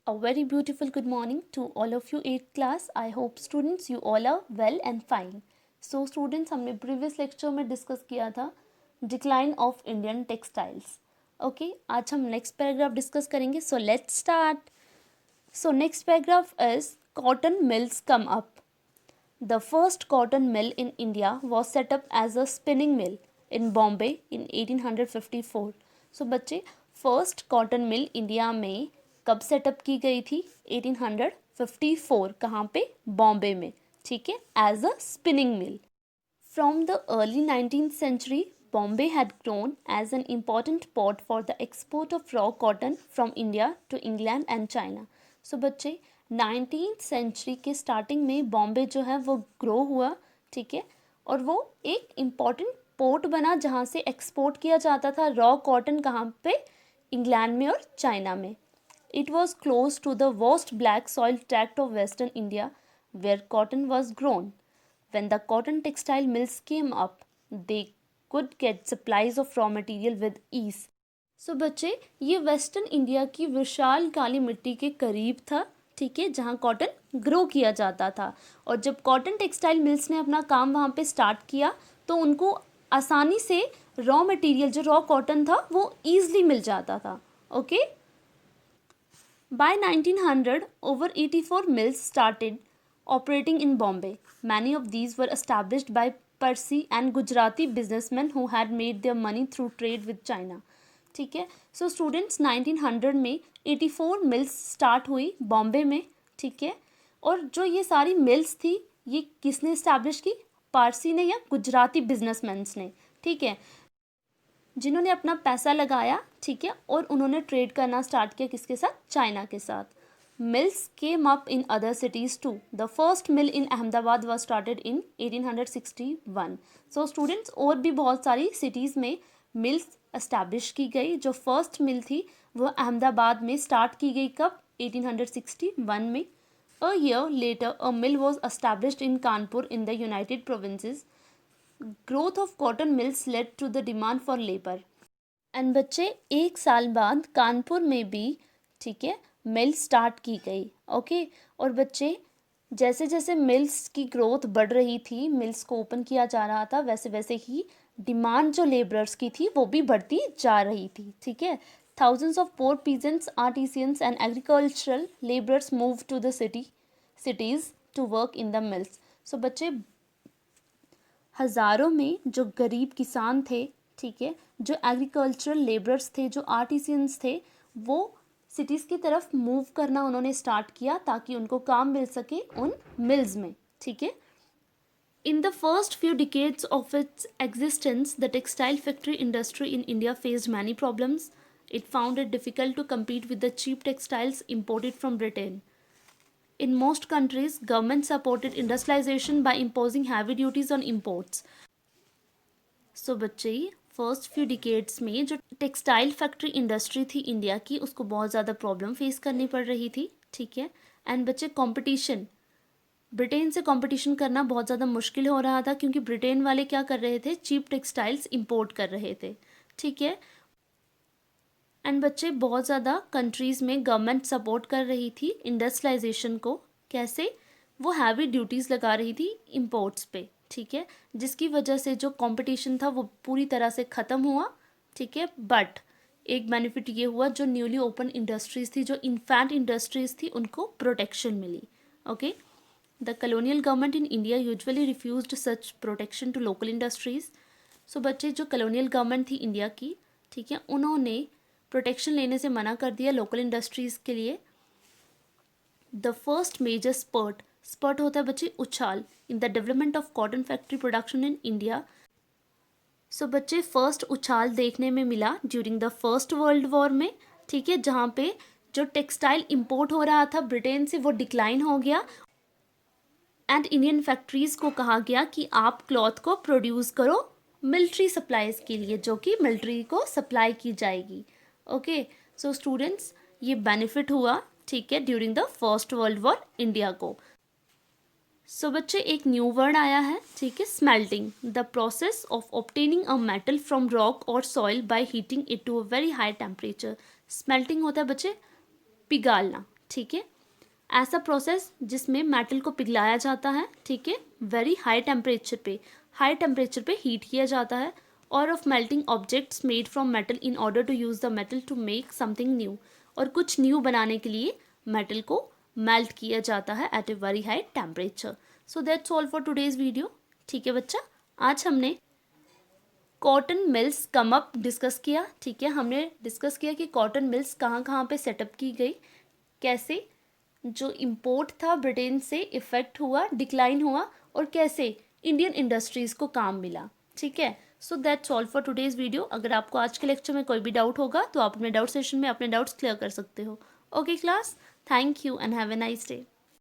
A very beautiful good morning to all of you 8th class. I hope students you all are well and fine. So students हमने previous lecture में discuss किया था decline of Indian textiles. Okay, आज हम next paragraph discuss करेंगे. So let's start. So next paragraph is cotton mills come up. The first cotton mill in India was set up as a spinning mill in Bombay in 1854. So बच्चे first cotton mill India में कब setup की गई थी? 1854. कहाँ पे? बॉम्बे में. ठीक है, as a spinning mill. From the early 19th century, Bombay had grown as an important port for the export of raw cotton from India to England and China. So बच्चे 19th century के starting में बॉम्बे जो है वो grow हुआ, ठीक है, और वो एक इम्पॉर्टेंट पोर्ट बना जहाँ से एक्सपोर्ट किया जाता था रॉ कॉटन. कहाँ पे? इंग्लैंड में और चाइना में. It was close to the vast black soil tract of western India where cotton was grown. When the cotton textile mills came up, they could get supplies of raw material with ease. So बच्चे ये western India की विशाल काली मिट्टी के करीब था, ठीक है, जहाँ कॉटन ग्रो किया जाता था. और जब कॉटन टेक्सटाइल मिल्स ने अपना काम वहाँ पे स्टार्ट किया तो उनको आसानी से रॉ मटेरियल जो रॉ कॉटन था वो ईजिली मिल जाता था. Okay. By 1900, over 84 mills started operating in Bombay. Many of these were established by Parsi and Gujarati businessmen who had made their money through trade with China. ठीक है. So students 1900 में 84 mills start हुई बॉम्बे में, ठीक है, और जो ये सारी मिल्स थी ये किसने इस्टेब्लिश की? पारसी ने या गुजराती बिजनेसमैन्स ने, ठीक है, जिन्होंने अपना पैसा लगाया, ठीक है, और उन्होंने ट्रेड करना स्टार्ट किया किसके साथ? चाइना के साथ. Mills came up in other cities too. The first mill in Ahmedabad was started in 1861. So students और भी बहुत सारी सिटीज़ में मिल्स एस्टैब्लिश की गई. जो फर्स्ट मिल थी वो अहमदाबाद में स्टार्ट की गई. कब? 1861 में. A year later a mill was established in Kanpur in the United Provinces. Growth of cotton mills led to the demand for labour. And बच्चे एक साल बाद कानपुर में भी, ठीक है, मिल स्टार्ट की गई. ओके. और बच्चे जैसे जैसे मिल्स की ग्रोथ बढ़ रही थी, मिल्स को ओपन किया जा रहा था, वैसे वैसे ही डिमांड जो लेबरर्स की थी वो भी बढ़ती जा रही थी. ठीक है. Thousands of poor peasants, artisans and agricultural laborers moved to the cities to work in the mills. So बच्चे हज़ारों में जो गरीब किसान थे, ठीक है, जो एग्रीकल्चरल लेबरर्स थे, जो आर्टिसियंस थे, वो सिटीज़ की तरफ मूव करना उन्होंने स्टार्ट किया ताकि उनको काम मिल सके उन मिल्स में. ठीक है. In the first few decades of its existence, the textile factory industry in India faced many problems. It found it difficult to compete with the cheap textiles imported from Britain. In most countries, government supported industrialization by imposing heavy duties on imports. So बच्चे first few decades में जो textile factory industry थी India की उसको बहुत ज़्यादा problem face करनी पड़ रही थी. ठीक है. एंड बच्चे कंपटीशन, ब्रिटेन से कंपटीशन करना बहुत ज़्यादा मुश्किल हो रहा था क्योंकि ब्रिटेन वाले क्या कर रहे थे? चीप टेक्सटाइल्स इंपोर्ट कर रहे थे. ठीक है. एंड बच्चे बहुत ज़्यादा कंट्रीज़ में गवर्नमेंट सपोर्ट कर रही थी इंडस्ट्रियलाइजेशन को. कैसे? वो हैवी ड्यूटीज़ लगा रही थी इंपोर्ट्स पे. ठीक है. जिसकी वजह से जो कंपटीशन था वो पूरी तरह से ख़त्म हुआ. ठीक है. बट एक बेनिफिट ये हुआ, जो न्यूली ओपन इंडस्ट्रीज़ थी, जो इन्फैंट इंडस्ट्रीज़ थी, उनको प्रोटेक्शन मिली. Okay. The colonial government in India usually refused such protection to local industries. So बच्चे जो कलोनियल गवर्नमेंट थी इंडिया की, ठीक है, उन्होंने प्रोटेक्शन लेने से मना कर दिया लोकल इंडस्ट्रीज़ के लिए. द फर्स्ट मेजर स्पर्ट होता है बच्चे उछाल in the development of cotton factory production in India. So बच्चे फर्स्ट उछाल देखने में मिला during the first world war में. ठीक है. जहाँ पे जो टेक्सटाइल इंपोर्ट हो रहा था ब्रिटेन से वो डिक्लाइन हो गया एंड इंडियन फैक्ट्रीज़ को कहा गया कि आप क्लॉथ को प्रोड्यूस करो मिलिट्री सप्लाईज़ के लिए, जो कि मिलिट्री को सप्लाई की जाएगी. ओके. सो स्टूडेंट्स ये बेनिफिट हुआ, ठीक है, during the first world war India को. सो बच्चे एक न्यू वर्ड आया है, ठीक है, smelting. The process of obtaining a metal from rock और soil by heating it to a very high temperature. Smelting होता है बच्चे पिघालना. ठीक है, ऐसा प्रोसेस जिसमें मेटल को पिघलाया जाता है, ठीक है, वेरी हाई टेम्परेचर पे हीट किया जाता है, और of melting objects made from metal in order to use the metal to make something new, और कुछ न्यू बनाने के लिए मेटल को मेल्ट किया जाता है at a very high temperature. So that's all for today's video. ठीक है बच्चा, आज हमने cotton mills come up discuss किया. ठीक है, हमने डिस्कस किया कि कॉटन मिल्स कहाँ कहाँ पे सेटअप की गई, कैसे जो इम्पोर्ट था ब्रिटेन से इफ़ेक्ट हुआ, डिक्लाइन हुआ, और कैसे इंडियन इंडस्ट्रीज़ को काम मिला. ठीक है, सो that's all for today's video. अगर आपको आज के लेक्चर में कोई भी डाउट होगा तो आप अपने डाउट सेशन में अपने डाउट्स क्लियर कर सकते हो. Okay class, thank you and have a nice day.